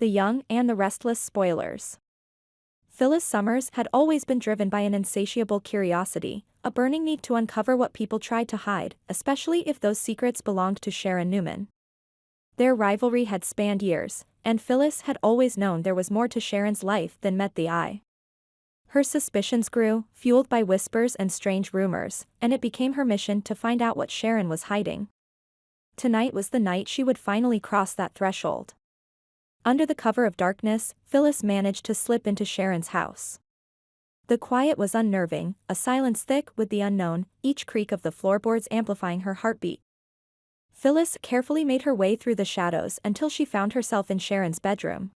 the young and the restless spoilers. Phyllis Summers had always been driven by an insatiable curiosity, a burning need to uncover what people tried to hide, especially if those secrets belonged to Sharon Newman. Their rivalry had spanned years, and Phyllis had always known there was more to Sharon's life than met the eye. Her suspicions grew, fueled by whispers and strange rumors, and it became her mission to find out what Sharon was hiding. Tonight was the night she would finally cross that threshold. Under the cover of darkness, Phyllis managed to slip into Sharon's house. The quiet was unnerving, a silence thick with the unknown, each creak of the floorboards amplifying her heartbeat. Phyllis carefully made her way through the shadows until she found herself in Sharon's bedroom.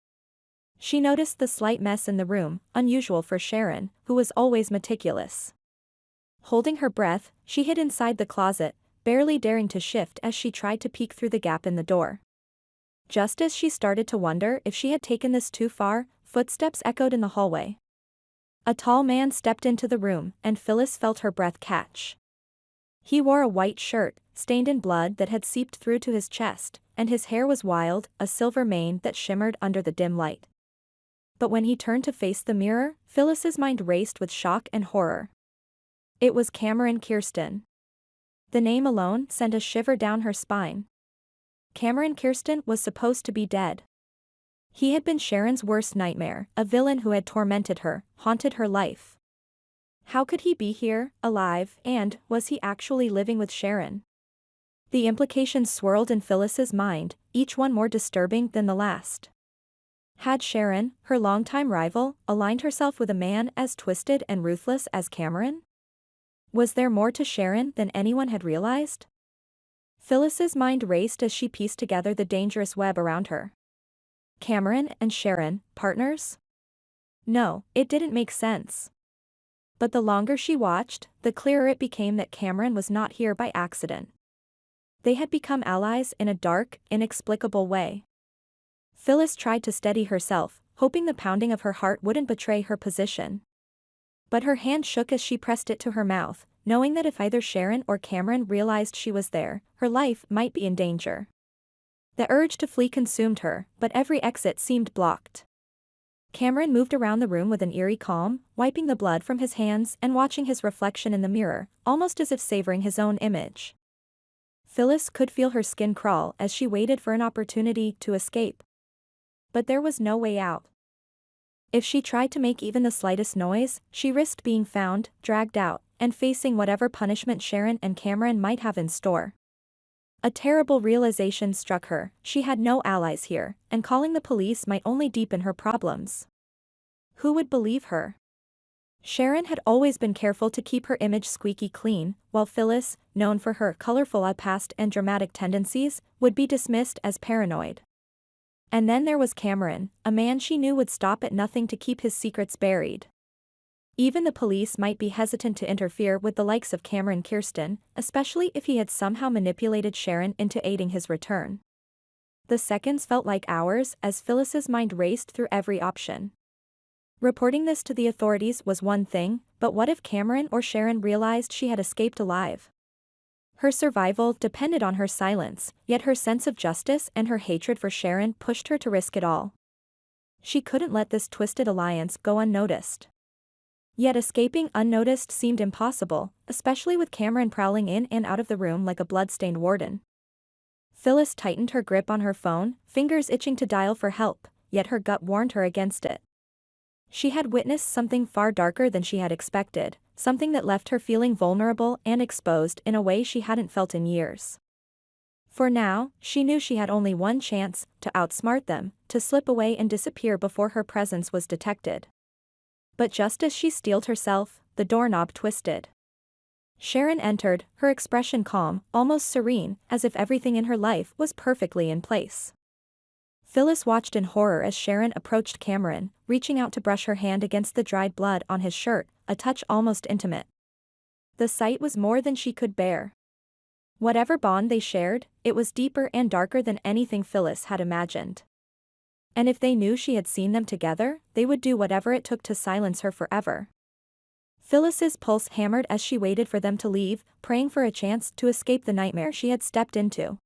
She noticed the slight mess in the room, unusual for Sharon, who was always meticulous. Holding her breath, she hid inside the closet, barely daring to shift as she tried to peek through the gap in the door. Just as she started to wonder if she had taken this too far, footsteps echoed in the hallway. A tall man stepped into the room, and Phyllis felt her breath catch. He wore a white shirt, stained in blood that had seeped through to his chest, and his hair was wild, a silver mane that shimmered under the dim light. But when he turned to face the mirror, Phyllis's mind raced with shock and horror. It was Cameron Kirsten. The name alone sent a shiver down her spine. Cameron Kirsten was supposed to be dead. He had been Sharon's worst nightmare, a villain who had tormented her, haunted her life. How could he be here, alive, and was he actually living with Sharon? The implications swirled in Phyllis's mind, each one more disturbing than the last. Had Sharon, her longtime rival, aligned herself with a man as twisted and ruthless as Cameron? Was there more to Sharon than anyone had realized? Phyllis's mind raced as she pieced together the dangerous web around her. Cameron and Sharon, partners? No, it didn't make sense. But the longer she watched, the clearer it became that Cameron was not here by accident. They had become allies in a dark, inexplicable way. Phyllis tried to steady herself, hoping the pounding of her heart wouldn't betray her position. But her hand shook as she pressed it to her mouth, knowing that if either Sharon or Cameron realized she was there, her life might be in danger. The urge to flee consumed her, but every exit seemed blocked. Cameron moved around the room with an eerie calm, wiping the blood from his hands and watching his reflection in the mirror, almost as if savoring his own image. Phyllis could feel her skin crawl as she waited for an opportunity to escape. But there was no way out. If she tried to make even the slightest noise, she risked being found, dragged out, and facing whatever punishment Sharon and Cameron might have in store. A terrible realization struck her: she had no allies here, and calling the police might only deepen her problems. Who would believe her? Sharon had always been careful to keep her image squeaky clean, while Phyllis, known for her colorful past and dramatic tendencies, would be dismissed as paranoid. And then there was Cameron, a man she knew would stop at nothing to keep his secrets buried. Even the police might be hesitant to interfere with the likes of Cameron Kirsten, especially if he had somehow manipulated Sharon into aiding his return. The seconds felt like hours as Phyllis's mind raced through every option. Reporting this to the authorities was one thing, but what if Cameron or Sharon realized she had escaped alive? Her survival depended on her silence, yet her sense of justice and her hatred for Sharon pushed her to risk it all. She couldn't let this twisted alliance go unnoticed. Yet escaping unnoticed seemed impossible, especially with Cameron prowling in and out of the room like a blood-stained warden. Phyllis tightened her grip on her phone, fingers itching to dial for help, yet her gut warned her against it. She had witnessed something far darker than she had expected, something that left her feeling vulnerable and exposed in a way she hadn't felt in years. For now, she knew she had only one chance: to outsmart them, to slip away and disappear before her presence was detected. But just as she steeled herself, the doorknob twisted. Sharon entered, her expression calm, almost serene, as if everything in her life was perfectly in place. Phyllis watched in horror as Sharon approached Cameron, reaching out to brush her hand against the dried blood on his shirt, a touch almost intimate. The sight was more than she could bear. Whatever bond they shared, it was deeper and darker than anything Phyllis had imagined. And if they knew she had seen them together, they would do whatever it took to silence her forever. Phyllis's pulse hammered as she waited for them to leave, praying for a chance to escape the nightmare she had stepped into.